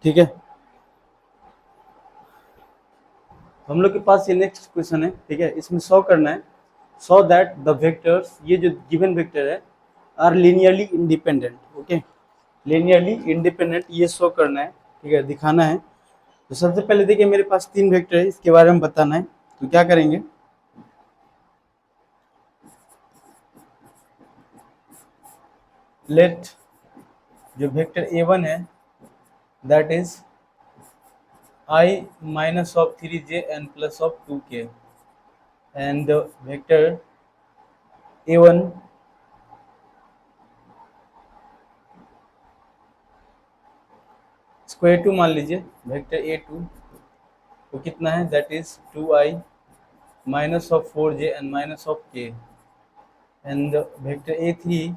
ठीक है, हम लोग के पास ये नेक्स्ट क्वेश्चन है। ठीक है, इसमें 100 करना है। सो दैट द वेक्टर्स, ये जो गिवन वेक्टर है, are linearly independent. Okay, linearly independent ये शो करना है। ठीक है, दिखाना है। तो सबसे पहले देखिए मेरे पास 3 वेक्टर है, इसके बारे में बताना है। तो क्या करेंगे, लेट जो वेक्टर a1 है that is I minus of 3j and plus of 2k, and vector a1 square to मान लीजिए, वेक्टर a2 तो कितना है, that is 2i minus of 4j and minus of k, and vector a3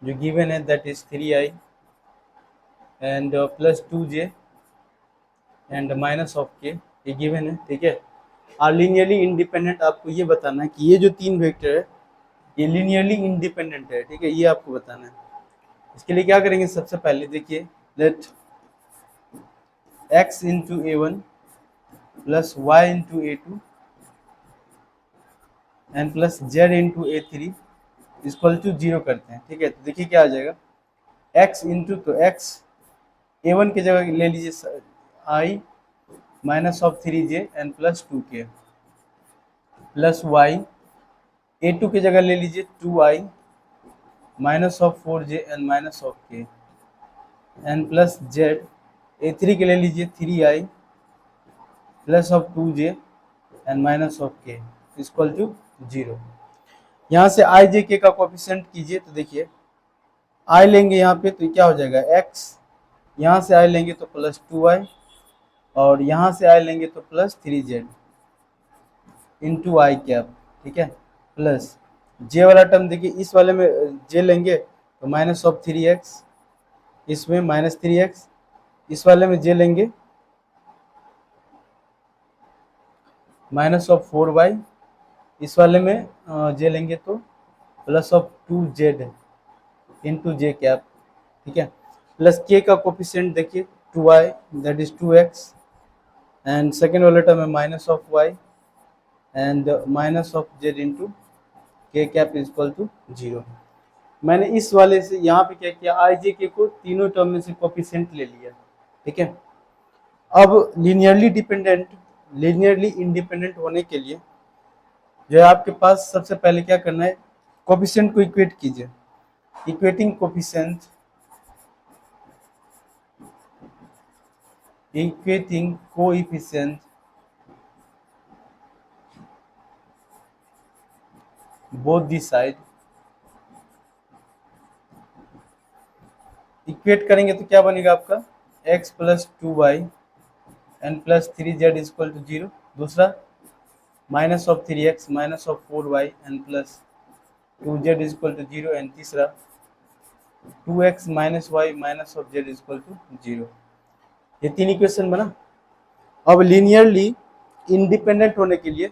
जो given है that is 3i and plus 2j and minus of k, ये given है। ठीक है, और लीनियरली इंडिपेंडेंट, आपको ये बताना है कि ये जो 3 वेक्टर है ये लीनियरली इंडिपेंडेंट है। ठीक है, ये आपको बताना है। इसके लिए क्या करेंगे, सबसे पहले देखिए, let x into a1 plus y into a2 and plus z into a3 equal to 0 करते हैं। ठीक है, तो देखिए क्या आ जाएगा, x इंटू, तो x a1 की जगह ले लीजिए i minus of 3j and plus 2k, plus y a2 की जगह ले लीजिए 2i minus of 4j and minus of k, and plus z a3 के ले लीजिए 3i plus of 2j and minus of k equal to 0। यहाँ से आई जे के का कोफिशिएंट कीजिए, तो देखिए आई लेंगे यहाँ पे तो क्या हो जाएगा x, यहाँ से आई लेंगे तो प्लस 2i, और यहाँ से आई लेंगे तो प्लस 3z इंटू आई कैप। ठीक है, प्लस जे वाला टर्म देखिए, इस वाले में जे लेंगे तो माइनस ऑफ 3x, इसमें माइनस 3x, इस वाले में जे लेंगे माइनस ऑफ 4y, इस वाले में जे लेंगे तो plus of 2z into J cap. ठीक है, प्लस के का कोफिशिएंट देखिए 2i that is 2x, and second वाला टर्म है minus of y and minus of z into के कैप इक्वल टू 0। मैंने इस वाले से यहाँ पे क्या किया, आई जे के को तीनों टर्म में से कोफिशिएंट ले लिया। ठीक है, अब लीनियरली इंडिपेंडेंट होने के लिए जो है आपके पास सबसे पहले क्या करना है, कोफिशिएंट को इक्वेट कीजिए। Equating coefficient both the side, equate करेंगे तो क्या बनेगा आपका, x plus 2y and plus 3z equal to 0, दूसरा minus of 3x minus of 4y and plus 2z equal to 0, and तीसरा 2x minus y minus of z equal to 0। ये 3 equation बना। अब लीनियरली इंडिपेंडेंट होने के लिए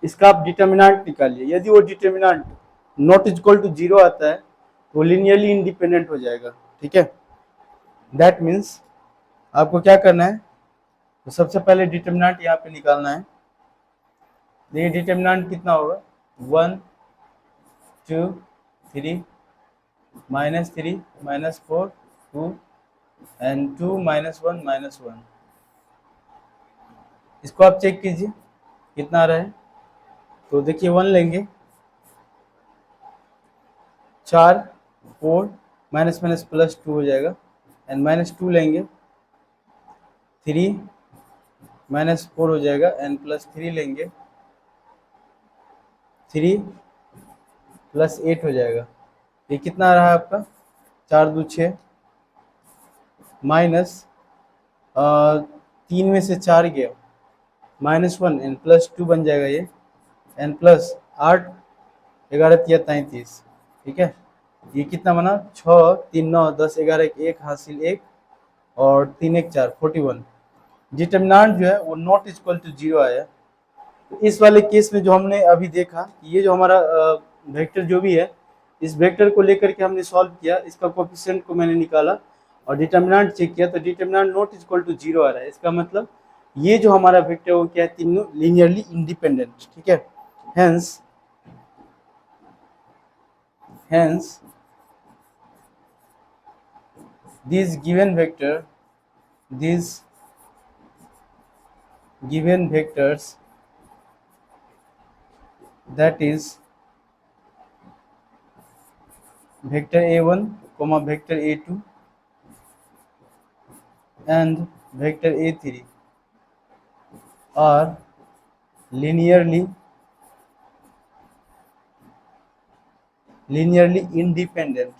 इसका आप डिटर्मिनेंट निकालिए। यदि वो डिटर्मिनेंट नॉट इक्वल टू 0 आता है तो लीनियरली इंडिपेंडेंट हो जाएगा। ठीक है, दैट मीन्स आपको क्या करना है, तो सबसे पहले डिटर्मिनेंट यहाँ पे निकालना है। देखिए डिटर्मिनेंट कितना होगा, 1 2 3 -3 -4 2 एंड 2 -1 -1। इसको आप चेक कीजिए कितना आ रहा है। तो देखिए 1 लेंगे 4 4 माइनस माइनस प्लस 2 हो जाएगा, एंड -2 लेंगे 3 -4 हो जाएगा, एंड प्लस 3 लेंगे 3 प्लस 8 हो जाएगा। ये कितना आ रहा है आपका, 4 2 6 माइनस 3 में से 4 गया -1 एंड प्लस 2 बन जाएगा ये, एंड प्लस 8 11 3 33। ठीक है, ये कितना बना, 6 3 9 10 11 1 हासिल 1 और 3 1 4 41। डिटर्मिनेंट जो है वो नॉट इक्वल टू 0 आया। तो इस वाले केस में जो हमने अभी देखा, ये जो हमारा वेक्टर जो भी है, इस वेक्टर को लेकर के हमने सॉल्व किया, इसका कोफिशिएंट को मैंने निकाला और डिटर्मिनेंट चेक किया तो determinant not is equal to 0 आ रहा है। इसका मतलब ये जो हमारा वेक्टर वो क्या है, तीनों लीनियरली इंडिपेंडेंट, ठीक है। Hence this given vectors, that is vector a1 comma vector a2 and vector a3 are linearly independent।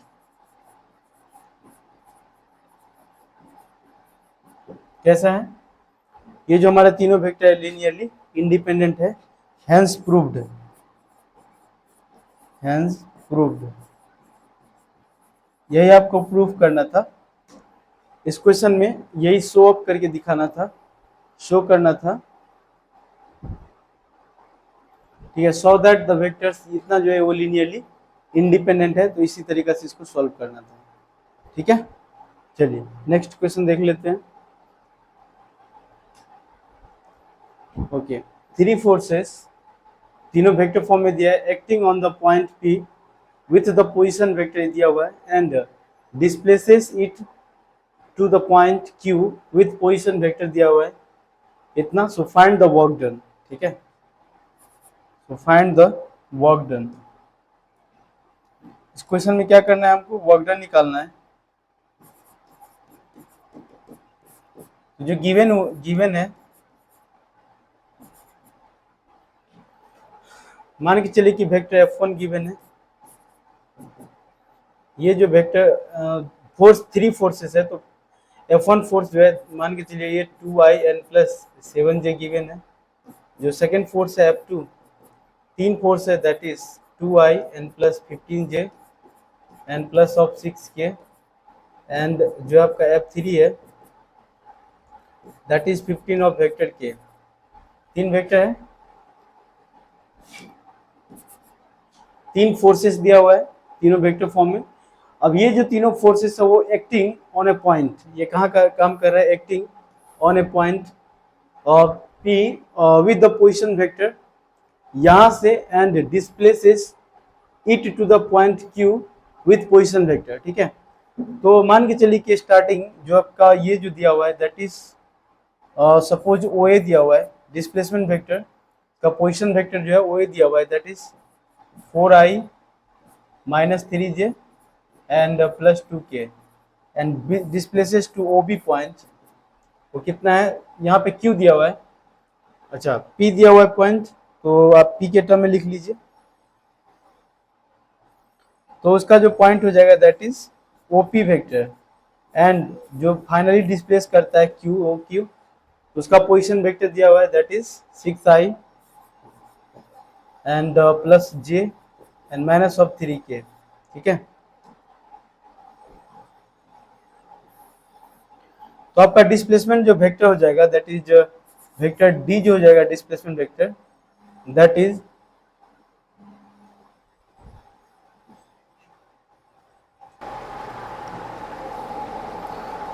कैसा है, ये जो हमारा तीनों वेक्टर है लीनियरली इंडिपेंडेंट है। हेंस प्रूव्ड, यही आपको प्रूफ करना था इस क्वेश्चन में, यही शो अप करके दिखाना था, शो करना था, ठीक है। सो दैट द वेक्टर्स इतना जो है वो लीनियरली इंडिपेंडेंट है, तो इसी तरीके से इसको सॉल्व करना था, ठीक है। चलिए नेक्स्ट क्वेश्चन देख लेते हैं। ओके, थ्री फोर्सेस, तीनों वेक्टर फॉर्म में दिया है, acting on the point P with the position vector दिया हुआ है and displaces it to the point Q with position vector दिया हुआ है इतना। So find the work done, ठीक है। So find the work done. इस क्वेश्चन में क्या करना है, हमको वर्क डन निकालना है। जो गिवन है, मान के चलिए कि वेक्टर F1 गिवन है। ये जो वेक्टर फोर्स थ्री फोर्सेस है, तो F1 फोर्स जो है मान के चलिए ये 2i n plus 7j given है। जो सेकेंड फोर्स है F2, तीन फोर्स है, that is 2i n plus 15j n plus of 6k and जो आपका F3 है that is 15 of vector k। तीन वेक्टर है, तीन फोर्सेस दिया हुआ है तीनों वेक्टर फॉर्म में। अब ये जो तीनों फोर्सेस है वो एक्टिंग ऑन ए पॉइंट, ये कहाँ का काम कर रहा है, acting on a point of P with the position vector यहाँ से and displaces it to the point Q with position vector, ठीक है। तो मान के चलिए कि स्टार्टिंग जो आपका ये जो दिया हुआ है दैट इज सपोज OA दिया हुआ है, डिस्प्लेसमेंट वेक्टर का पोजीशन वेक्टर जो है OA दिया हुआ है that is 4i minus 3j and plus 2k and displaces to OB point। वो कितना है, यहाँ पे Q दिया हुआ है, अच्छा P दिया हुआ है पॉइंट, तो आप P के टर्म में लिख लीजिए। तो उसका जो पॉइंट हो जाएगा that is OP vector and जो फाइनली डिस्प्लेस करता है QOQ, उसका पोजीशन वेक्टर दिया हुआ है that is 6i and plus j and minus of 3k, ठीक है। तो आपका डिस्प्लेसमेंट जो वेक्टर हो जाएगा दैट इज वेक्टर D जो हो जाएगा डिस्प्लेसमेंट वेक्टर दैट इज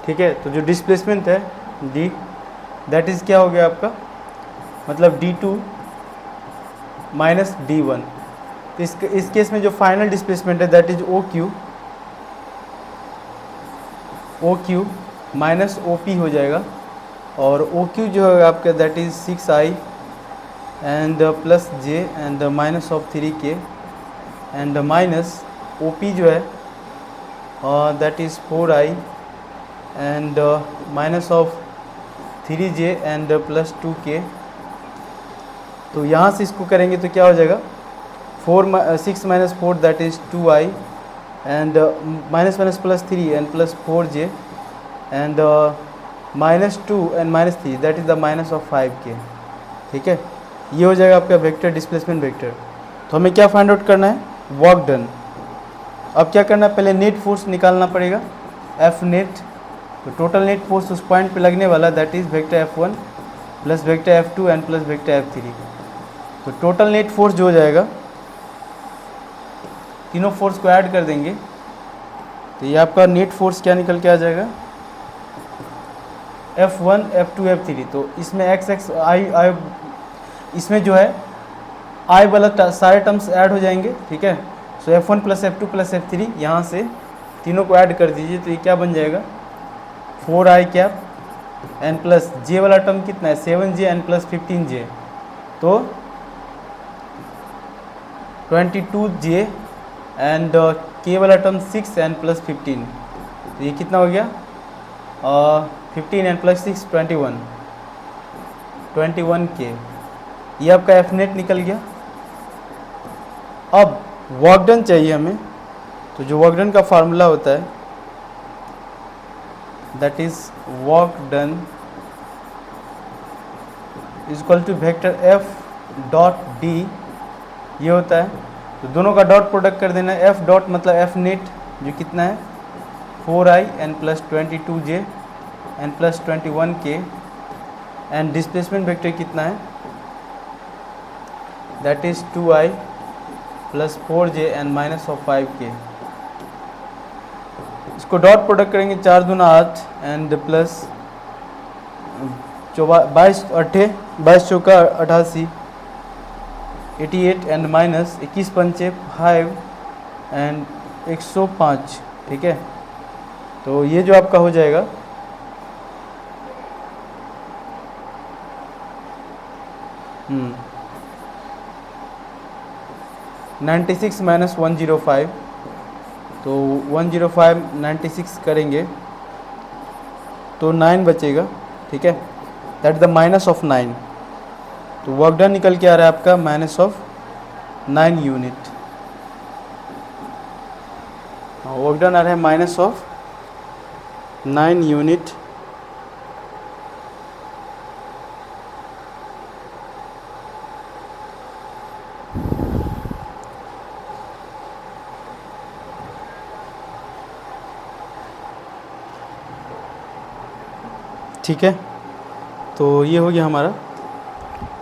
ठीक है। तो जो डिस्प्लेसमेंट है D दैट इज क्या हो गया आपका, मतलब D2 माइनस D1। तो इस केस में जो फाइनल डिस्प्लेसमेंट है that is OQ minus OP हो जाएगा, और OQ जो है आपका that is 6i and plus j and minus of 3k and minus OP जो है that is 4i and minus of 3j and plus 2k। तो यहाँ से इसको करेंगे तो क्या हो जाएगा, 6 minus 4 that is 2i and minus minus plus 3 and plus 4j and minus 2 and minus 3 that is the minus of 5k, ठीक है। ये हो जाएगा आपका वेक्टर डिस्प्लेसमेंट वेक्टर। तो हमें क्या फाइंड आउट करना है, वर्क डन। अब क्या करना है, पहले नेट फोर्स निकालना पड़ेगा F नेट। तो टोटल नेट फोर्स उस पॉइंट पे लगने वाला that is vector F1 plus vector F2 and plus vector F3। तो टोटल नेट फोर्स जो हो जाएगा, तीनों फोर्स को ऐड कर देंगे तो ये आपका नेट फोर्स क्या निकल के आ जाएगा, F1 F2 F3, तो इसमें x x i इसमें जो है i वाला सारे टर्म्स ऐड हो जाएंगे, ठीक है। सो F1 plus F2 plus F3 यहाँ से तीनों को ऐड कर दीजिए, तो ये क्या बन जाएगा 4i cap and plus j वाला टर्म कितना है 7j एन प्लस 15j, तो 22j एंड k वाला टर्म 6 एन प्लस 15, तो ये कितना हो गया 15 एन प्लस 6 21k, ये आपका एफ नेट निकल गया। अब वर्क डन चाहिए हमें, तो जो वर्क डन का फार्मूला होता है that is work done is equal to vector f dot d, ये होता है। तो दोनों का डॉट प्रोडक्ट कर देना है, f डॉट मतलब f नेट जो कितना है 4i and plus 22j and plus 21k, and displacement vector कितना है that is 2i plus 4j and minus of 5k। इसको डॉट प्रोडक्ट करेंगे 4 दूना 8 एंड प्लस 22 चौका 88 88 एंड माइनस 21 पंचे 5 एंड 105, ठीक है। तो ये जो आपका हो जाएगा 96 माइनस 105, तो 105 96 करेंगे तो 9 बचेगा, ठीक है, दैट द माइनस ऑफ 9। तो वर्क डन निकल के आ रहा है आपका minus of 9 unit, work done आ रहा है माइनस ऑफ 9 यूनिट। ठीक है, तो ये हो गया हमारा।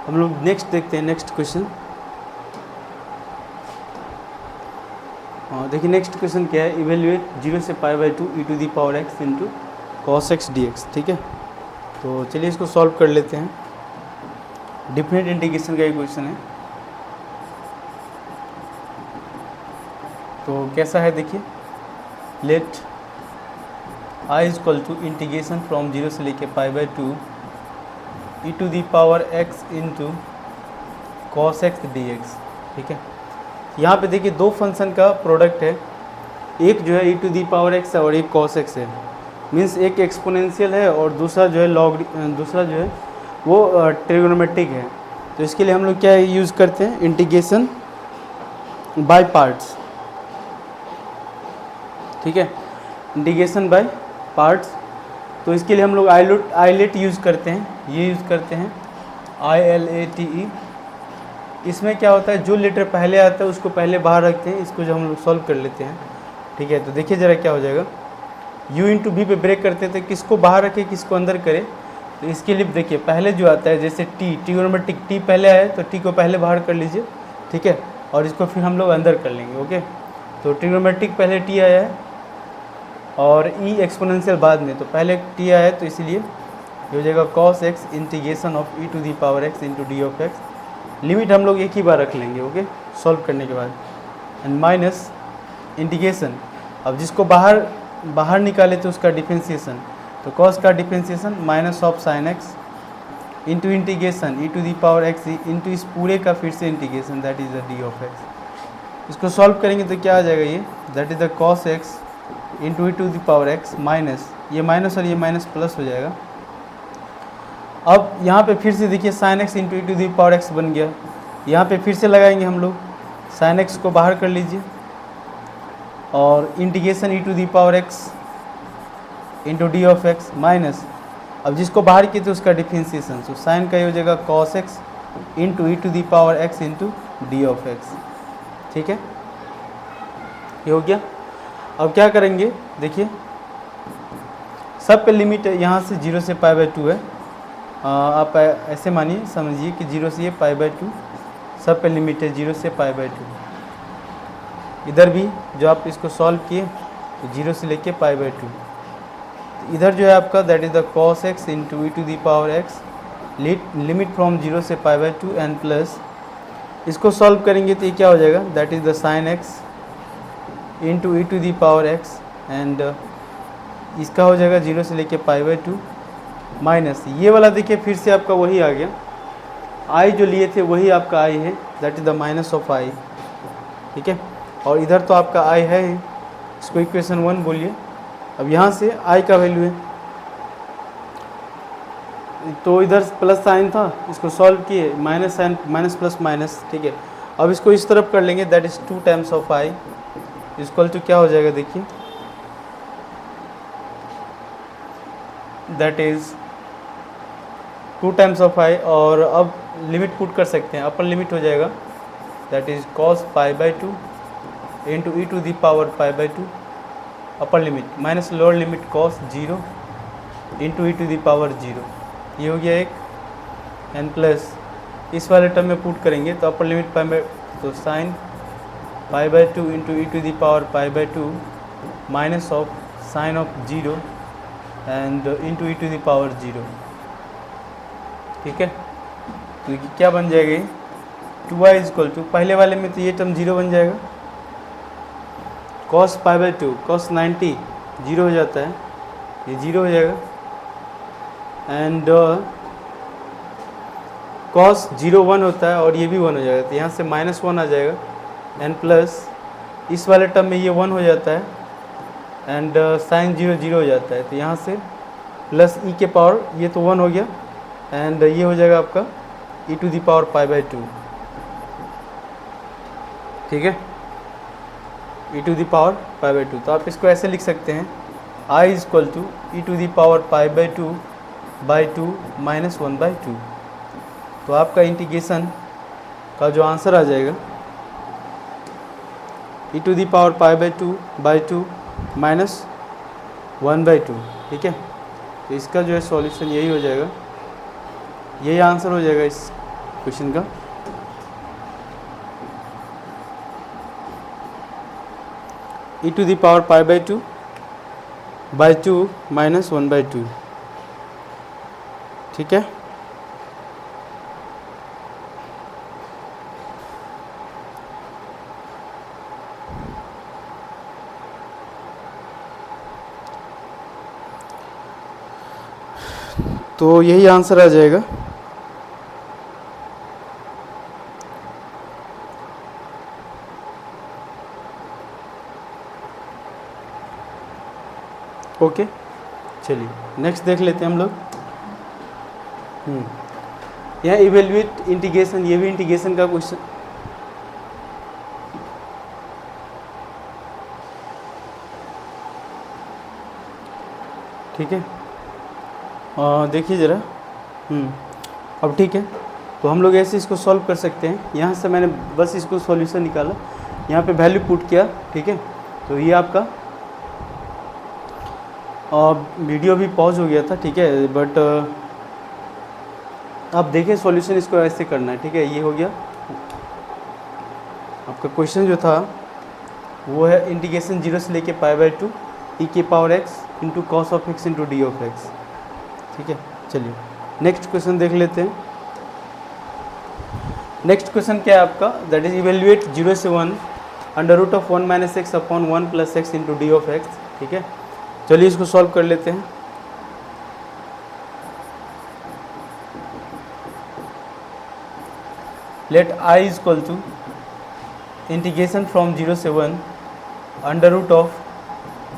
हम लोग नेक्स्ट देखते हैं, नेक्स्ट क्वेश्चन। देखिए नेक्स्ट क्वेश्चन क्या है, इवेल्युएट 0 से π/2 e to the power x into cos x dx, ठीक है। तो चलिए इसको सॉल्व कर लेते हैं। डिफरेंट इंटीग्रेशन का ये क्वेश्चन है, तो कैसा है देखिए, let I is equal to integration from 0 से लेके π/2 e to the power x into cos x dx, ठीक है। यहाँ पे देखिए दो फंक्शन का प्रोडक्ट है, एक जो है e to the power x है और एक cos x है, मीन्स एक एक्सपोनेंशियल है और दूसरा जो है दूसरा जो है वो ट्रिग्नोमेट्रिक है। तो इसके लिए हम लोग क्या यूज़ करते हैं, इंटीग्रेशन बाय पार्ट्स, ठीक है, इंटीग्रेशन बाय पार्ट्स। तो इसके लिए हम लोग आईलेट यूज़ करते हैं, ये यूज़ करते हैं ILATE। इसमें क्या होता है, जो लेटर पहले आता है उसको पहले बाहर रखते हैं, इसको जो हम लोग सॉल्व कर लेते हैं, ठीक है। तो देखिए ज़रा क्या हो जाएगा, u इंटू बी पे ब्रेक करते थे, किसको बाहर रखे किसको अंदर करे। तो इसके लिए देखिए पहले जो आता है जैसे t ट्रिग्नोमेट्रिक t पहले आए तो t को पहले बाहर कर लीजिए, ठीक है, और इसको फिर हम लोग अंदर कर लेंगे, ओके। तो ट्रिग्नोमेट्रिक पहले t आया है और e एक्सपोनेंशियल बाद में, तो पहले t आया है, तो इसीलिए ये हो जाएगा cos x integration of e to the power x into d of x. Limit हम लोग एक ही बार रख लेंगे, ओके, सॉल्व करने के बाद, एंड माइनस इंटीग्रेशन, अब जिसको बाहर निकाले तो उसका डिफरेंशिएशन, तो cos का differentiation minus of sine x into integration e to the power x into इस पूरे का फिर से integration that is the d of x। इसको सॉल्व करेंगे तो क्या आ जाएगा, ये that is the cos x into e to the power x minus ये माइनस और ये माइनस प्लस हो जाएगा। अब यहाँ पे फिर से देखिए sine x into e to the power x बन गया, यहाँ पे फिर से लगाएंगे हम लोग, साइन x को बाहर कर लीजिए और integration e to the power x into d of x minus, अब जिसको बाहर किए थे उसका डिफरेंशिएशन, तो साइन का ये हो जाएगा cos x into e to the power x into d of x, ठीक है, ये हो गया। अब क्या करेंगे देखिए, सब पे लिमिट यहाँ से 0 से π/2 है, आप ऐसे मानिए समझिए कि 0 से ये π/2 सब पे लिमिट है 0 से π/2। इधर भी जो आप इसको सॉल्व किए तो 0 से लेके π/2, इधर जो है आपका that is the cos x into E to the power x, limit from 0 से π/2 एंड प्लस इसको सॉल्व करेंगे तो ये क्या हो जाएगा, that is the sine x into E to the power x and इसका हो जाएगा 0 से लेके π/2 माइनस ये वाला देखिए फिर से आपका वही आ गया, आई जो लिए थे वही आपका आई है, that is the minus of I, ठीक है। और इधर तो आपका आई है, इसको इक्वेशन 1 बोलिए। अब यहाँ से आई का वैल्यू है तो इधर प्लस साइन था, इसको सॉल्व किए minus sine, minus plus minus, ठीक है। अब इसको इस तरफ कर लेंगे, that is 2 times of I equal to क्या हो जाएगा देखिए, that is 2 times of I. और अब लिमिट पुट कर सकते हैं, अपर लिमिट हो जाएगा that is cos π/2 into E to the power π/2 upper limit minus lower limit cos 0 into E to the power 0, ये हो गया एक, एन प्लस इस वाले टर्म में पुट करेंगे तो अपर लिमिट तो sine π/2 into E to the power π/2 minus of sine of 0 and into E to the power 0, ठीक है। तो ये क्या बन जाएगा, 2i इक्वल टू पहले वाले में तो ये टर्म 0 बन जाएगा, cos π/2 cos 90 0 हो जाता है, ये 0 हो जाएगा एंड cos 0 1 होता है और ये भी 1 हो जाएगा, तो यहाँ से -1 आ जाएगा एंड प्लस इस वाले टर्म में ये 1 हो जाता है एंड साइन 0 0 हो जाता है, तो यहाँ से प्लस ई के पावर ये तो 1 हो गया एंड ये हो जाएगा आपका ई टू दी पावर π/2, ठीक है, ई टू दी पावर π/2। तो आप इसको ऐसे लिख सकते हैं, i equal to E to the power π/2/2 minus 1/2। तो आपका इंटीग्रेशन का जो आंसर आ जाएगा E to the power π/2/2 minus 1/2, ठीक है। तो इसका जो है सॉल्यूशन यही हो जाएगा, यही आंसर हो जाएगा इस क्वेश्चन का। ई टू दी पावर π/2/2 माइनस 1/2, ठीक है। तो यही आंसर आ जाएगा। ओके, चलिए नेक्स्ट देख लेते हैं हम लोग। यहाँ इवेल्युएट इंटीग्रेशन, ये भी इंटीग्रेशन का क्वेश्चन, ठीक है। देखिए ज़रा, अब ठीक है, तो हम लोग ऐसे इसको सॉल्व कर सकते हैं। यहाँ से मैंने बस इसको सॉल्यूशन निकाला, यहाँ पे वैल्यू पुट किया, ठीक है। तो ये आपका वीडियो भी पॉज हो गया था, ठीक है, बट आप देखें सॉल्यूशन इसको ऐसे करना है, ठीक है। ये हो गया आपका क्वेश्चन जो था वो है इंटीग्रेशन 0 से लेके π/2 ई के power x into cos of x into d of x, ठीक है। चलिए नेक्स्ट क्वेश्चन देख लेते हैं। नेक्स्ट क्वेश्चन क्या है आपका, दैट इज इवेल्युएट 0 से 1 under root of 1 minus x upon 1 plus x into d of x, ठीक है। चलिए इसको सॉल्व कर लेते हैं। Let I equal to integration from 0 से 1 under root of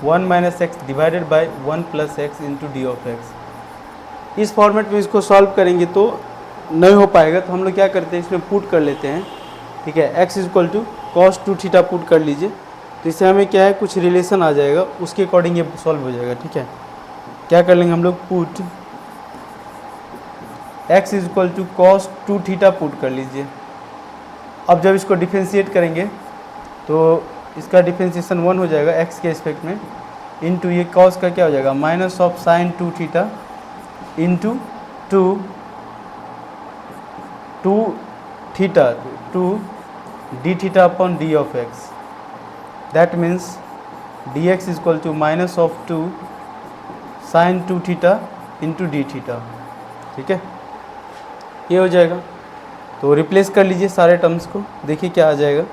1 minus x divided by 1 plus x into d of x. इस format में इसको सॉल्व करेंगे तो नहीं हो पाएगा, तो हम लोग क्या करते हैं इसमें पुट कर लेते हैं, ठीक है। X equal to cos 2 theta put कर लीजिए, तो इससे हमें क्या है कुछ रिलेशन आ जाएगा, उसके अकॉर्डिंग ये सॉल्व हो जाएगा, ठीक है। क्या कर लेंगे हम लोग, put x equal to cos 2 theta put कर लीजिए। अब जब इसको डिफरेंशिएट करेंगे तो इसका डिफरेंशिएशन 1 हो जाएगा एक्स के रिस्पेक्ट में, इनटू ये कॉस का क्या हो जाएगा minus of sine 2 theta into 2 theta 2 d theta upon d of x. That means d x equal to minus of 2 sine 2 theta into d theta, ठीक है, ये हो जाएगा। तो रिप्लेस कर लीजिए सारे टर्म्स को, देखिए क्या आ जाएगा।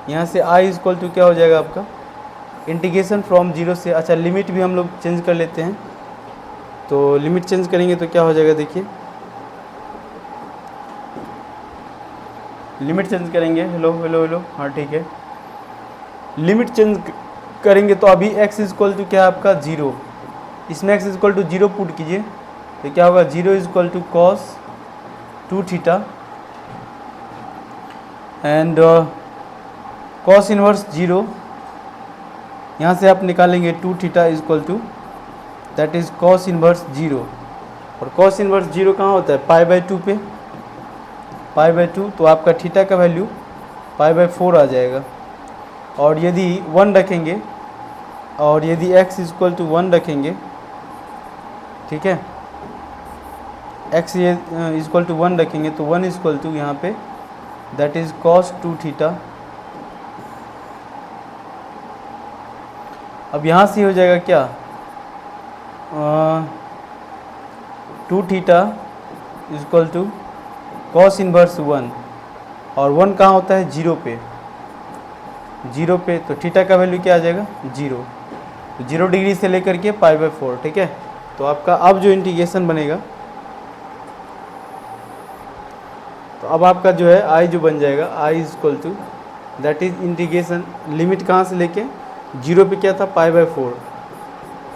यहाँ से आई इक्वल टू क्या हो जाएगा आपका, इंटीग्रेशन फ्रॉम जीरो से, अच्छा लिमिट भी हम लोग चेंज कर लेते हैं, तो लिमिट चेंज करेंगे तो क्या हो जाएगा, देखिए लिमिट चेंज करेंगे, हेलो हेलो हेलो, हाँ ठीक है, लिमिट चेंज करेंगे तो अभी x इक्वल टू क्या है आपका 0, इसमें x इक्वल टू 0 पुट कीजिए तो क्या होगा, 0 equal to cos 2 theta and cos inverse 0, यहाँ से आप निकालेंगे 2 theta equal to that is cos inverse 0, और कॉस इनवर्स 0 कहाँ होता है, पाई बाई 2 पे, पाई बाई 2, तो आपका थीटा का वैल्यू पाई बाई 4 आ जाएगा। और यदि 1 रखेंगे, और यदि x इक्वल टू 1 रखेंगे, ठीक है, x इक्वल टू 1 रखेंगे तो 1 इक्वल टू यहाँ पे दैट इज कॉस 2 थीटा। अब यहाँ से हो जाएगा क्या, 2 theta equal to cos inverse 1, और 1 कहाँ होता है, 0 पे, 0 पे, तो थीटा का वैल्यू क्या आ जाएगा, 0, तो 0 डिग्री से लेकर के पाई बाई 4, ठीक है। तो आपका अब जो इंटीग्रेशन बनेगा, तो अब आपका जो है आई जो बन जाएगा, I equal to that is integration, limit कहाँ से लेके 0 पे क्या था, पाई बाई 4,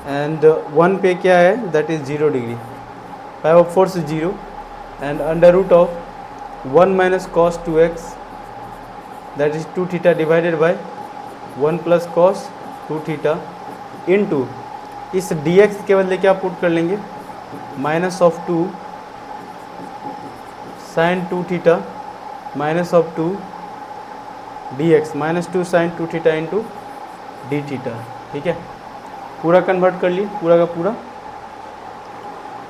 एंड 1 पे क्या है, that is 0 degree, pi by 4 से 0, and under root of 1 minus cos 2x that is 2 theta divided by 1 plus cos 2 theta into, इस dx के बदले क्या पुट कर लेंगे, minus of 2 sine 2 theta minus of 2 dx, minus 2 sine 2 theta into d theta, ठीक है, पूरा convert कर लिए पूरा का पूरा।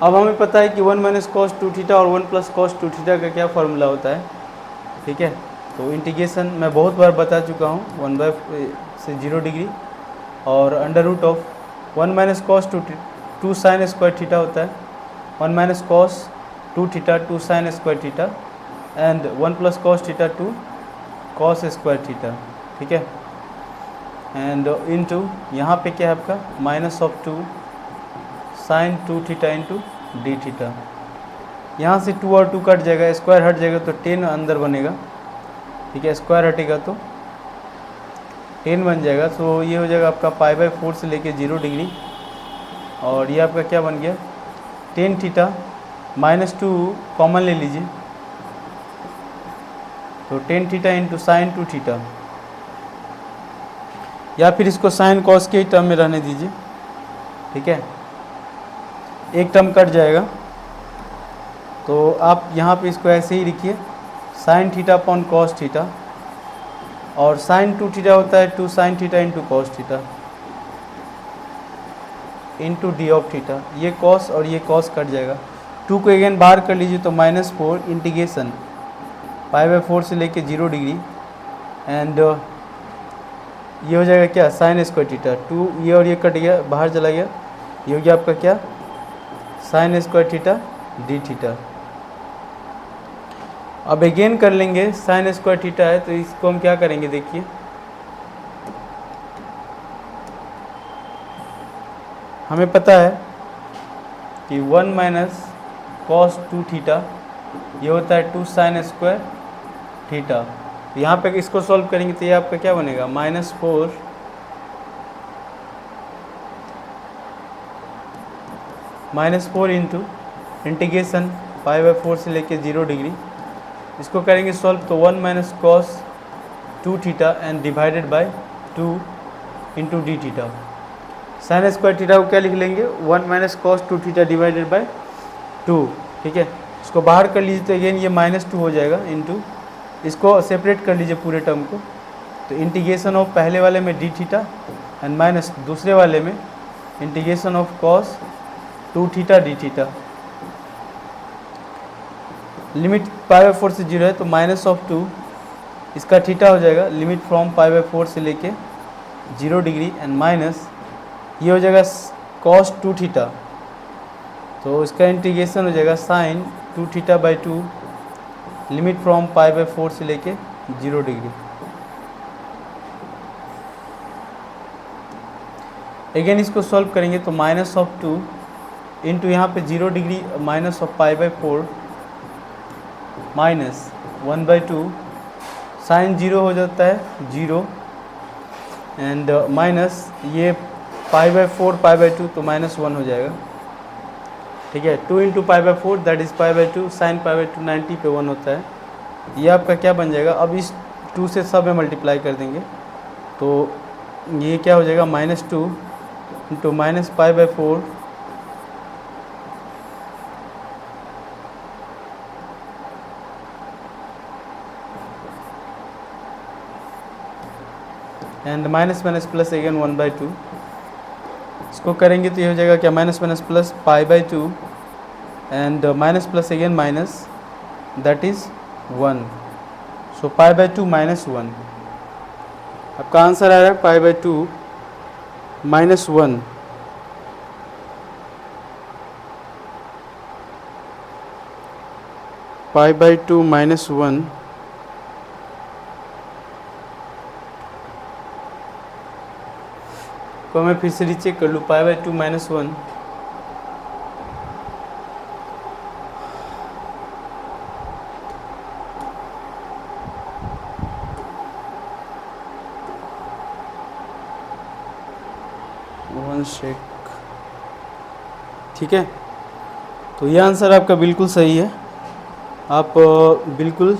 अब हमें पता है कि 1 माइनस कॉस 2 थीटा और 1 प्लस कॉस 2 थीटा का क्या फार्मूला होता है, ठीक है। तो इंटीग्रेशन मैं बहुत बार बता चुका हूँ, 1 बाय से 0 डिग्री, और under root of 1 minus cos 2 sine square theta होता है, 1 minus cos 2 theta 2 sine square theta, and 1 plus cos theta 2 cos square theta, ठीक है, एंड इनटू यहाँ पे क्या है आपका minus of 2 sine 2 theta into d theta, यहाँ से 2 और 2 कट जाएगा, स्क्वायर हट जाएगा तो 10 अंदर बनेगा, ठीक है, स्क्वायर हटेगा तो 10 बन जाएगा। तो ये हो जाएगा आपका पाई बाई 4 से लेके 0 डिग्री, और ये आपका क्या बन गया 10 थीटा, माइनस 2 कॉमन ले लीजिए, तो 10 थीटा इंटू साइन 2 थीटा, या फिर इसको साइन कॉस के टर्म में रहने दीजिए, ठीक है, एक टर्म कट जाएगा, तो आप यहाँ पे इसको ऐसे ही लिखिए, sine theta upon cos theta, और साइन 2 थीटा होता है 2 sine theta into cos theta into d of theta, ये कॉस और ये कॉस कट जाएगा, 2 को अगेन बाहर कर लीजिए तो माइनस 4 इंटीग्रेशन पाई बाई 4 से लेके 0 डिग्री, एंड ये हो जाएगा क्या साइन स्क्वायर थीटा, 2 ये और ये कट गया बाहर चला गया, ये हो गया आपका क्या sign square theta D theta. अब अगेन कर लेंगे, साइन स्क्वायर थीटा है तो इसको हम क्या करेंगे, देखिए हमें पता है कि 1 माइनस कॉस 2 थीटा ये होता है 2 साइन स्क्वायर थीटा, तो यहाँ पे इसको सॉल्व करेंगे तो ये आपका क्या बनेगा minus 4 into integration pi by 4 से लेके 0 डिग्री, इसको करेंगे सॉल्व तो 1 minus cos 2 theta and divided by 2 into d theta, sign square theta को क्या लिख लेंगे 1 minus cos 2 theta divided bye 2, ठीक है, इसको बाहर कर लीजिए तो अगेन ये माइनस 2 हो जाएगा इंटू, इसको सेपरेट कर लीजिए पूरे टर्म को, तो इंटीग्रेशन ऑफ पहले वाले में डी थीटा एंड माइनस दूसरे वाले में integration of cos 2 theta D theta, limit pi by 4 से 0 है तो माइनस ऑफ 2 इसका थीटा हो जाएगा, लिमिट फ्रॉम पाई बाई 4 से लेके 0 डिग्री, एंड माइनस ये हो जाएगा cos 2 थीटा, तो इसका इंटीग्रेशन हो जाएगा sin 2 theta by 2 limit from pi by 4 से लेके 0 डिग्री। अगेन इसको सॉल्व करेंगे तो माइनस ऑफ 2 इंटू यहाँ पे 0 degree minus of pi by 4 minus 1/2 sine 0 हो जाता है 0 एंड माइनस ये पाई बाई 4 पाई बाई 2 तो -1 हो जाएगा। ठीक है, 2 into pi by 4 that is pi by 2 sine pi by 2 90 पे 1 होता है। ये आपका क्या बन जाएगा, अब इस 2 से सब में मल्टीप्लाई कर देंगे तो ये क्या हो जाएगा -2 into minus pi by 4 and minus minus plus again 1/2। इसको करेंगे तो ये हो जाएगा क्या minus minus plus pi by 2 and minus plus again minus that is 1, so pi by 2 -1। आपका आंसर आ रहा है पाई बाई 2 -1। पाई बाई 2 -1 तो मैं फिर से रीचेक कर लूँ, पाई बाई 2 -1 1 शेक। ठीक है, तो ये आंसर आपका बिल्कुल सही है। आप बिल्कुल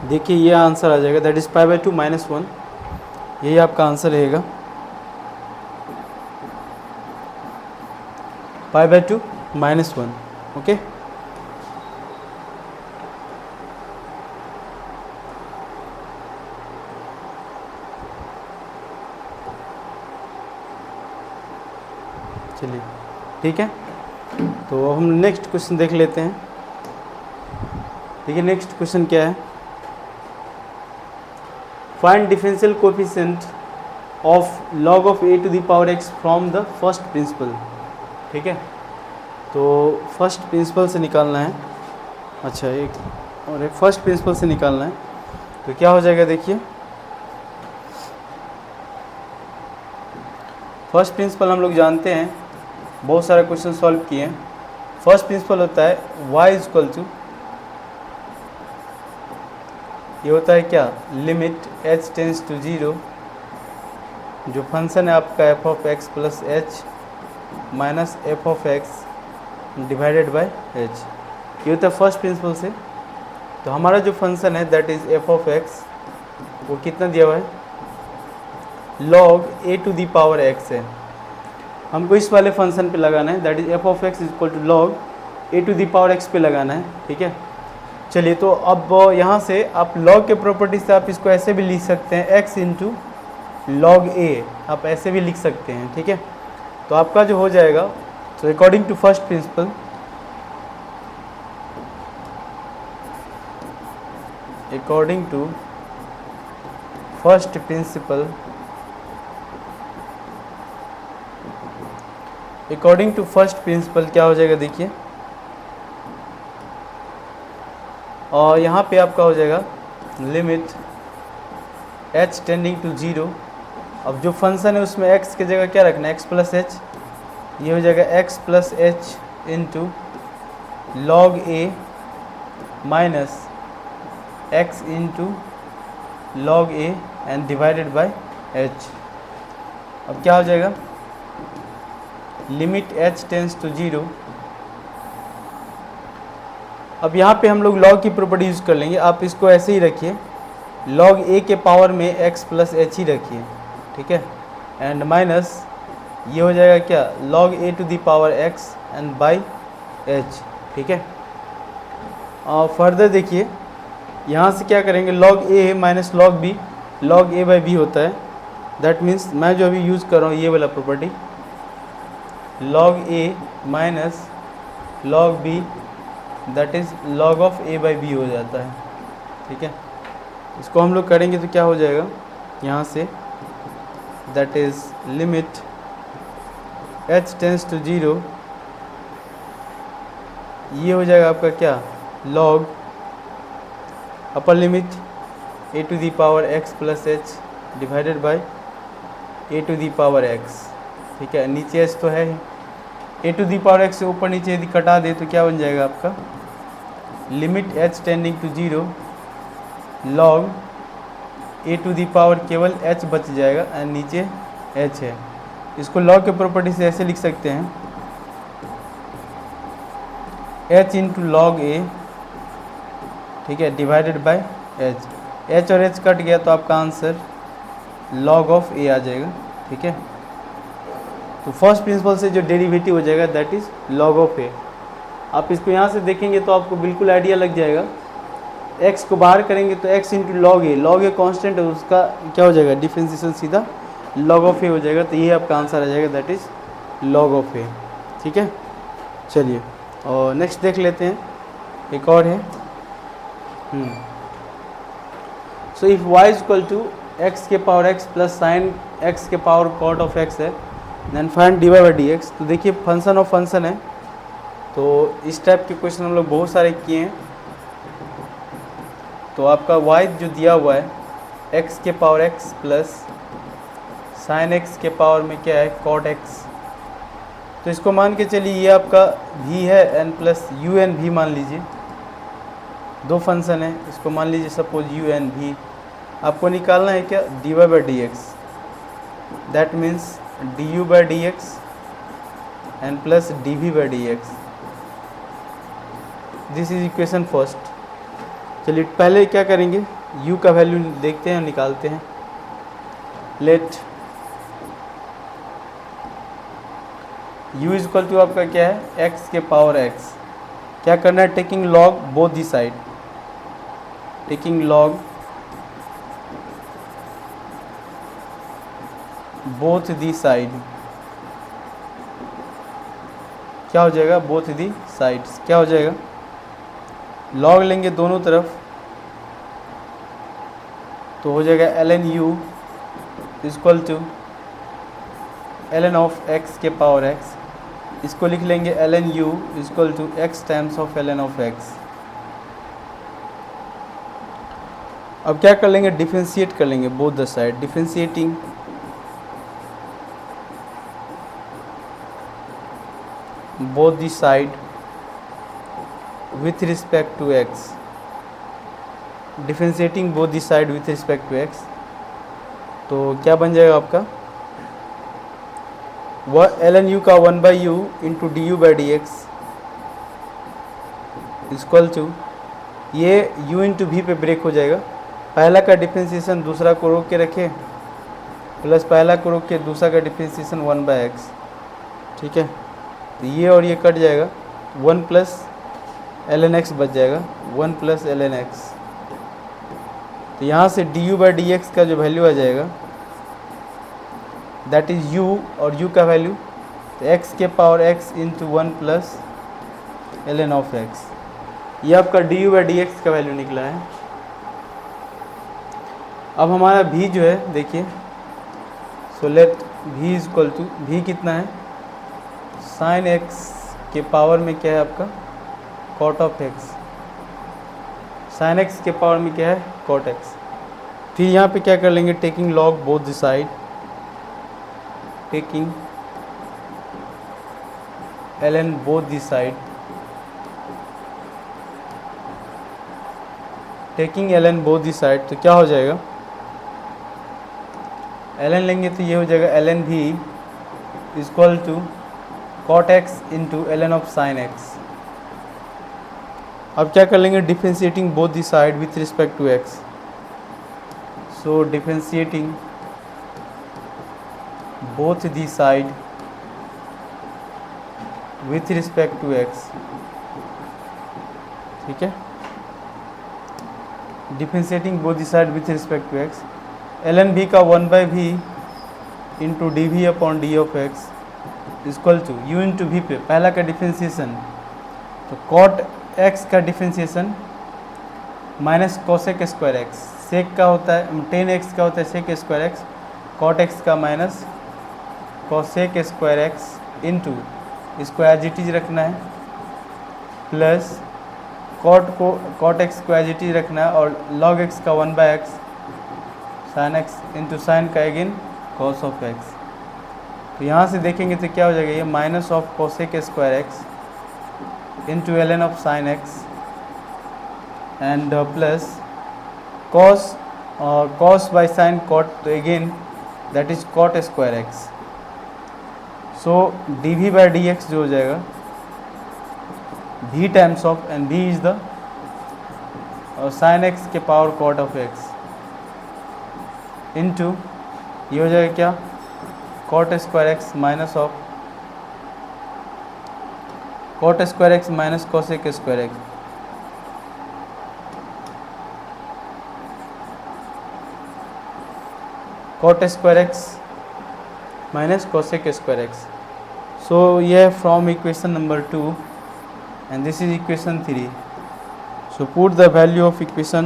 देखिए ये आंसर आ जाएगा दैट इज़ पाई बाई 2 -1, यही आपका आंसर रहेगा पाई बाई 2 -1। ओके, चलिए ठीक है, तो हम नेक्स्ट क्वेश्चन देख लेते हैं। देखिए नेक्स्ट क्वेश्चन क्या है, find differential coefficient of log of a to the power x from the first principle. ठीक है, तो फर्स्ट प्रिंसिपल से निकालना है। अच्छा, एक फर्स्ट प्रिंसिपल से निकालना है तो क्या हो जाएगा, देखिए फर्स्ट प्रिंसिपल हम लोग जानते हैं, बहुत सारे क्वेश्चन सॉल्व किए हैं। फर्स्ट प्रिंसिपल होता है y इक्वल टू, ये होता है क्या, लिमिट h टेंस टू 0, जो फंक्शन है आपका f of x plus h minus F of x divided by H, ये होता है फर्स्ट प्रिंसिपल से। तो हमारा जो फंक्शन है that is f of x, वो कितना दिया हुआ है, log a to the power x है। हमको इस वाले फंक्शन पे लगाना है that is f of x equal to log a to the power x पे लगाना है। ठीक है, चलिए तो अब यहाँ से आप लॉग के प्रॉपर्टी से आप इसको ऐसे भी लिख सकते हैं एक्स इंटू लॉग ए, आप ऐसे भी लिख सकते हैं। ठीक है, तो आपका जो हो जाएगा, तो according to first principle, according to first principle, according to first principle क्या हो जाएगा, देखिए और यहाँ पे आपका हो जाएगा लिमिट h टेंडिंग टू 0। अब जो फंक्शन है उसमें x की जगह क्या रखना है, x प्लस एच, ये हो जाएगा x plus H into log a minus x into log A and divided by h। अब क्या हो जाएगा, लिमिट h टेंस टू 0। अब यहाँ पे हम लोग लॉग की प्रॉपर्टी यूज़ कर लेंगे, आप इसको ऐसे ही रखिए, लॉग ए के पावर में x प्लस एच ही रखिए। ठीक है, एंड माइनस ये हो जाएगा क्या, log a to the power x and by h। ठीक है, और फर्दर देखिए यहाँ से क्या करेंगे, log a minus log b, log a by b होता है, दैट मीन्स मैं जो अभी यूज़ कर रहा हूँ ये वाला property, log a minus log b that is log of a by b हो जाता है। ठीक है, इसको हम लोग करेंगे तो क्या हो जाएगा यहाँ से, that is limit h tends to 0, ये हो जाएगा आपका क्या, log upper limit a to the power x plus h divided by a to the power x। ठीक है, नीचे h तो है ही, a to the power x से ऊपर नीचे यदि कटा दे तो क्या बन जाएगा आपका, limit h tending to 0 log a to the power केवल h बच जाएगा एंड नीचे h है। इसको लॉग के प्रॉपर्टी से ऐसे लिख सकते हैं, h इंटू लॉग a, ठीक है, डिवाइडेड बाय h और h कट गया तो आपका आंसर लॉग ऑफ a आ जाएगा। ठीक है, तो फर्स्ट प्रिंसिपल से जो डेरिवेटिव हो जाएगा that is log of a। आप इसको यहाँ से देखेंगे तो आपको बिल्कुल आइडिया लग जाएगा, x को बाहर करेंगे तो x into log a constant है, उसका क्या हो जाएगा, डिफरेंशिएशन सीधा लॉग ऑफ ए हो जाएगा। तो ये आपका आंसर आ जाएगा दैट इज लॉग ऑफ ए। ठीक है, चलिए और नेक्स्ट देख लेते हैं, एक और है। So if y is equal to x के power x plus sine x के पावर कॉट ऑफ x है, then find dy by d x. तो देखिए फंक्शन ऑफ फंक्शन है, तो इस टाइप के क्वेश्चन हम लोग बहुत सारे किए हैं। तो आपका y जो दिया हुआ है x के power x plus sine x के पावर में क्या है, कॉट x। तो इसको मान के चलिए ये आपका v है n प्लस यू एन भी मान लीजिए, दो फंक्शन है, इसको मान लीजिए सपोज यू एन भी। आपको निकालना है क्या, dy by d x, that means d u by d x and plus d v by d x. This is equation first. चलिए पहले क्या करेंगे, u का वैल्यू देखते हैं, निकालते हैं। Let u is equal to आपका क्या है, x के पावर x। क्या करना है, taking log both the side, taking log both the side, क्या हो जाएगा, बोथ दी साइड्स क्या हो जाएगा, लॉग लेंगे दोनों तरफ तो हो जाएगा ln u equal to ln of x के पावर x। इसको लिख लेंगे ln u equal to x times of ln of x। अब क्या कर लेंगे, डिफरेंशिएट कर लेंगे both the side, differentiating both the side with respect to x, differentiating both the side with respect to x। तो क्या बन जाएगा आपका, वह ln u का 1 by u into d u by d x equal to, ये u into v पे break हो जाएगा, पहला का डिफरेंशिएशन दूसरा को रोक के रखे, प्लस पहला को रोक के दूसरा का डिफरेंशिएशन 1 बाई एक्स। ठीक है, तो ये और ये कट जाएगा, 1 प्लस ln x बच जाएगा, 1 प्लस ln x। तो यहाँ से d u by d x का जो वैल्यू आ जाएगा दैट इज u, और u का वैल्यू तो x के power x into 1 plus ln of x। ये आपका d u by d x का वैल्यू निकला है। अब हमारा v जो है देखिए, so let v is equal to, v कितना है, साइन x के पावर में क्या है आपका, cot of x, sine x के पावर में क्या है, कॉट x। फिर यहाँ पे क्या कर लेंगे, taking log both the side, taking ln both the side, taking ln both the side. तो क्या हो जाएगा, ln लेंगे तो ये हो जाएगा ln भी equal to cot x into ln of sine x। अब क्या कर लेंगे, differentiating both the side with respect to x। सो differentiating both the side with respect to x। ठीक है, differentiating both the side with respect to x, ln v का 1 by v into d v upon d of x equal to u into v पे पहला का differentiation, तो cot x का differentiation minus cosec square x, sec का होता है tan x का होता है sec square x, cot x का minus cosec square x into, इसको एज इट इज रखना है, प्लस कॉट एक्स को एज इट इज रखना है, और लॉग एक्स का 1/x sine x into sine का अगेन कॉस ऑफ एक्स। तो यहाँ से देखेंगे तो क्या हो जाएगा, ये minus of cosec square x into ln of sine x and plus cos by sine cot, तो again that is cot square x. So dv by dx जो हो जाएगा v times of, and v is the sine x के power cot of x into ये हो जाएगा क्या, cot square x minus of cot square x minus cosec square x. Cot square x minus cosec square x. So ये from equation number 2 and this is equation 3. So put the value of equation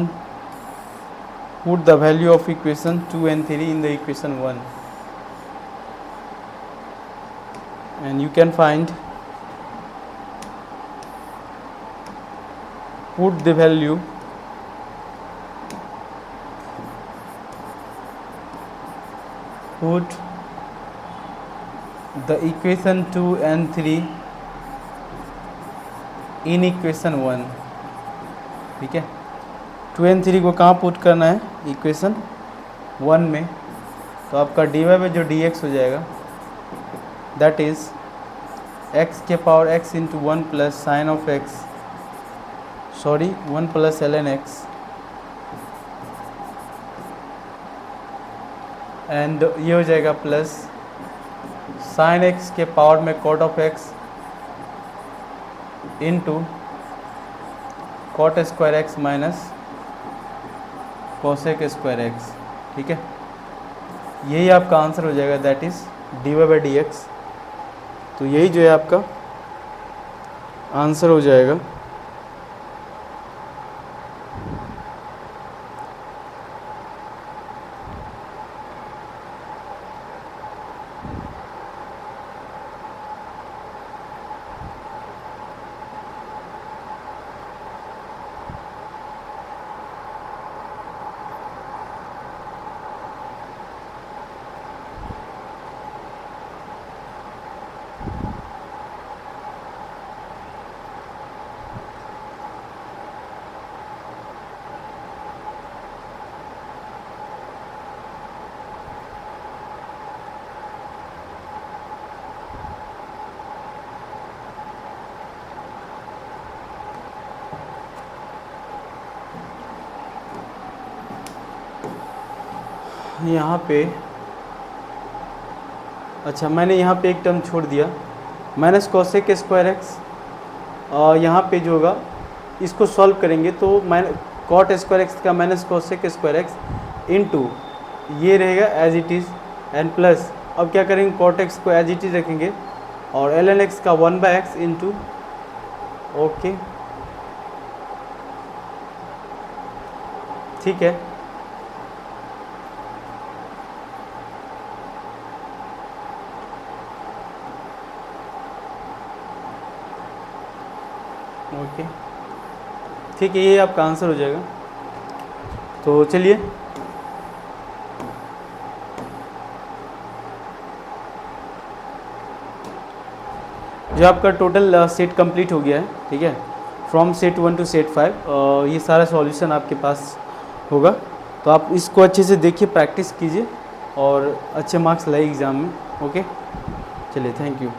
2 and 3 in the equation 1, and you can find, put the value put the equation 2 and 3 in equation 1, ठीक है। 2 and 3 को कहाँ put करना है, equation 1 में। तो आपका dy में जो dx हो जाएगा दैट इज x के power x into 1 plus sine of x, 1 plus ln x, and ये हो जाएगा प्लस साइन x के पावर में cot of x into cot square x minus cosec square x, ठीक है। यही आपका आंसर हो जाएगा, that is dy by dx। तो यही जो है आपका आंसर हो जाएगा। यहाँ पे अच्छा, मैंने यहाँ पे एक टर्म छोड़ दिया, माइनस कोसेक स्क्वायर एक्स। यहाँ पे जो होगा इसको सॉल्व करेंगे तो कॉट स्क्वायर एक्स का minus cosec square x into ये रहेगा as it is, and plus अब क्या करेंगे, कॉट एक्स को एज इट इज़ रखेंगे और ln एक्स का 1/x इंटू, ओके ठीक है। ओके ठीक है, ये आपका आंसर हो जाएगा। तो चलिए जो आपका टोटल सेट कंप्लीट हो गया है, ठीक है, फ्रॉम सेट 1 टू सेट 5, ये सारा सॉल्यूशन आपके पास होगा। तो आप इसको अच्छे से देखिए, प्रैक्टिस कीजिए और अच्छे मार्क्स लाइए एग्ज़ाम में। ओके चलिए, थैंक यू।